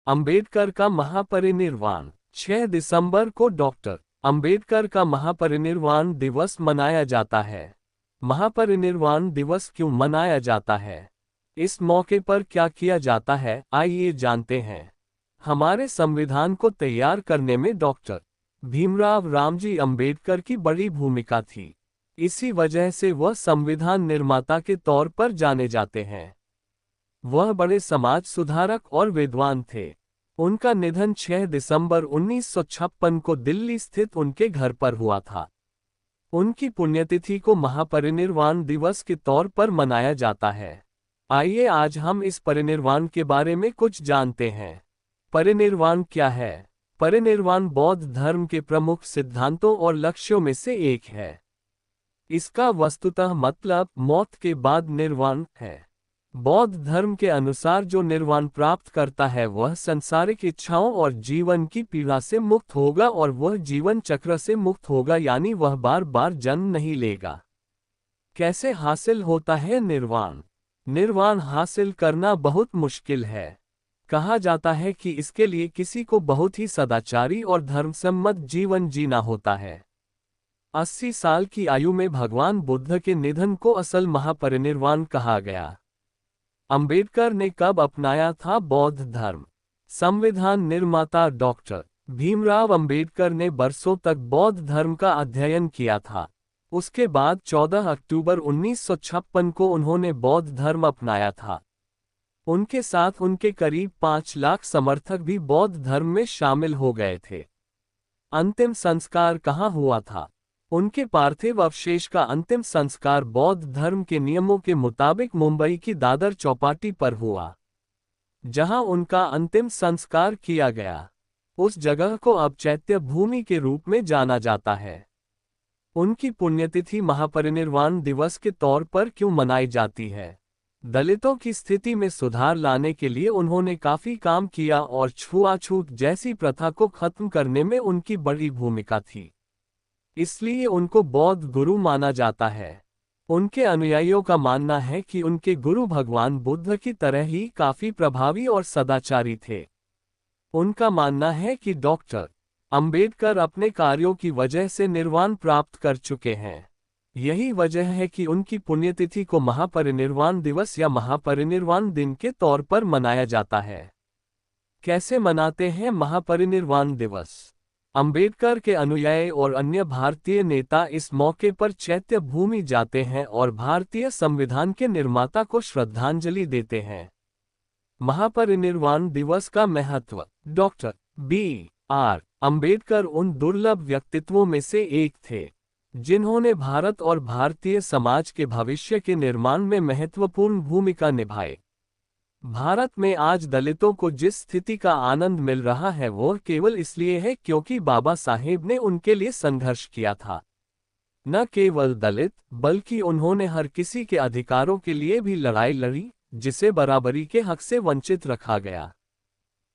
अंबेडकर का महापरिनिर्वाण। 6 दिसंबर को डॉक्टर अंबेडकर का महापरिनिर्वाण दिवस मनाया जाता है। महापरिनिर्वाण दिवस क्यों मनाया जाता है? इस मौके पर क्या किया जाता है, आइए जानते हैं। हमारे संविधान को तैयार करने में डॉक्टर भीमराव रामजी अंबेडकर की बड़ी भूमिका थी। इसी वजह से वह संविधान निर्माता के तौर पर जाने जाते हैं। वह बड़े समाज सुधारक और विद्वान थे। उनका निधन 6 दिसंबर 1956 को दिल्ली स्थित उनके घर पर हुआ था। उनकी पुण्यतिथि को महापरिनिर्वाण दिवस के तौर पर मनाया जाता है। आइए आज हम इस परिनिर्वाण के बारे में कुछ जानते हैं। परिनिर्वाण क्या है? परिनिर्वाण बौद्ध धर्म के प्रमुख सिद्धांतों और लक्ष्यों में से एक है। इसका वस्तुतः मतलब मौत के बाद निर्वाण है। बौद्ध धर्म के अनुसार जो निर्वाण प्राप्त करता है वह सांसारिक इच्छाओं और जीवन की पीड़ा से मुक्त होगा और वह जीवन चक्र से मुक्त होगा, यानी वह बार बार जन्म नहीं लेगा। कैसे हासिल होता है निर्वाण? निर्वाण हासिल करना बहुत मुश्किल है। कहा जाता है कि इसके लिए किसी को बहुत ही सदाचारी और धर्मसम्मत जीवन जीना होता है। 80 साल की आयु में भगवान बुद्ध के निधन को असल महापरिनिर्वाण कहा गया। अंबेडकर ने कब अपनाया था बौद्ध धर्म? संविधान निर्माता डॉक्टर भीमराव अंबेडकर ने बरसों तक बौद्ध धर्म का अध्ययन किया था। उसके बाद 14 अक्टूबर 1956 को उन्होंने बौद्ध धर्म अपनाया था। उनके साथ उनके करीब 5 लाख समर्थक भी बौद्ध धर्म में शामिल हो गए थे। अंतिम संस्कार कहाँ हुआ था? उनके पार्थिव अवशेष का अंतिम संस्कार बौद्ध धर्म के नियमों के मुताबिक मुंबई की दादर चौपाटी पर हुआ, जहां उनका अंतिम संस्कार किया गया। उस जगह को अब चैत्य भूमि के रूप में जाना जाता है। उनकी पुण्यतिथि महापरिनिर्वाण दिवस के तौर पर क्यों मनाई जाती है? दलितों की स्थिति में सुधार लाने के लिए उन्होंने काफी काम किया और छुआछूत जैसी प्रथा को खत्म करने में उनकी बड़ी भूमिका थी। इसलिए उनको बौद्ध गुरु माना जाता है। उनके अनुयायियों का मानना है कि उनके गुरु भगवान बुद्ध की तरह ही काफी प्रभावी और सदाचारी थे। उनका मानना है कि डॉक्टर अंबेडकर अपने कार्यों की वजह से निर्वाण प्राप्त कर चुके हैं। यही वजह है कि उनकी पुण्यतिथि को महापरिनिर्वाण दिवस या महापरिनिर्वाण दिन के तौर पर मनाया जाता है। कैसे मनाते हैं महापरिनिर्वाण दिवस? अंबेडकर के अनुयायी और अन्य भारतीय नेता इस मौके पर चैत्य भूमि जाते हैं और भारतीय संविधान के निर्माता को श्रद्धांजलि देते हैं। महापरिनिर्वाण दिवस का महत्व। Doctor B.R. अंबेडकर उन दुर्लभ व्यक्तित्वों में से एक थे जिन्होंने भारत और भारतीय समाज के भविष्य के निर्माण में महत्वपूर्ण भूमिका निभाई। भारत में आज दलितों को जिस स्थिति का आनंद मिल रहा है वो केवल इसलिए है क्योंकि बाबा साहेब ने उनके लिए संघर्ष किया था। न केवल दलित बल्कि उन्होंने हर किसी के अधिकारों के लिए भी लड़ाई लड़ी जिसे बराबरी के हक से वंचित रखा गया।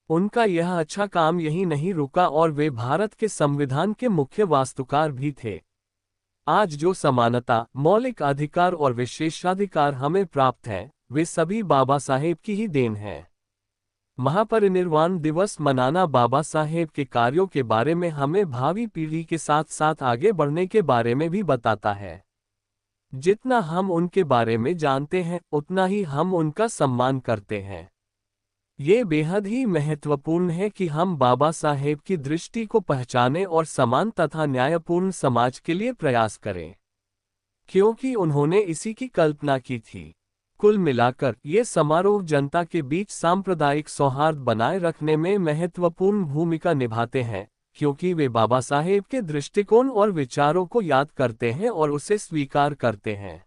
उनका यह अच्छा काम यही नहीं रुका और वे भारत के संविधान के मुख्य वास्तुकार भी थे। आज जो समानता, मौलिक अधिकार और विशेषाधिकार हमें प्राप्त हैं, वे सभी बाबा साहेब की ही देन है। महापरिनिर्वाण दिवस मनाना बाबा साहेब के कार्यों के बारे में हमें भावी पीढ़ी के साथ साथ आगे बढ़ने के बारे में भी बताता है। जितना हम उनके बारे में जानते हैं उतना ही हम उनका सम्मान करते हैं। ये बेहद ही महत्वपूर्ण है कि हम बाबा साहेब की दृष्टि को पहचानें और समान तथा न्यायपूर्ण समाज के लिए प्रयास करें, क्योंकि उन्होंने इसी की कल्पना की थी। कुल मिलाकर ये समारोह जनता के बीच सांप्रदायिक सौहार्द बनाए रखने में महत्वपूर्ण भूमिका निभाते हैं, क्योंकि वे बाबा साहेब के दृष्टिकोण और विचारों को याद करते हैं और उसे स्वीकार करते हैं।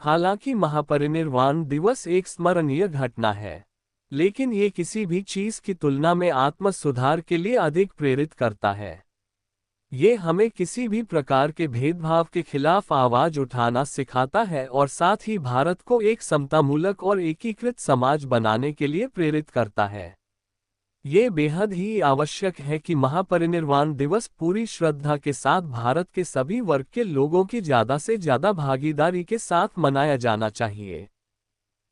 हालांकि महापरिनिर्वाण दिवस एक स्मरणीय घटना है, लेकिन ये किसी भी चीज की तुलना में आत्म सुधार के लिए अधिक प्रेरित करता है। ये हमें किसी भी प्रकार के भेदभाव के खिलाफ आवाज उठाना सिखाता है और साथ ही भारत को एक समतामूलक और एकीकृत समाज बनाने के लिए प्रेरित करता है। ये बेहद ही आवश्यक है कि महापरिनिर्वाण दिवस पूरी श्रद्धा के साथ भारत के सभी वर्ग के लोगों की ज़्यादा से ज़्यादा भागीदारी के साथ मनाया जाना चाहिए।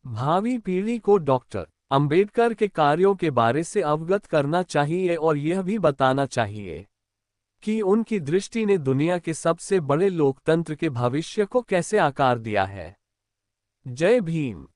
भावी पीढ़ी को डॉक्टर अंबेडकर के कार्यों के बारे से अवगत करना चाहिए और यह भी बताना चाहिए कि उनकी दृष्टि ने दुनिया के सबसे बड़े लोकतंत्र के भविष्य को कैसे आकार दिया है। जय भीम।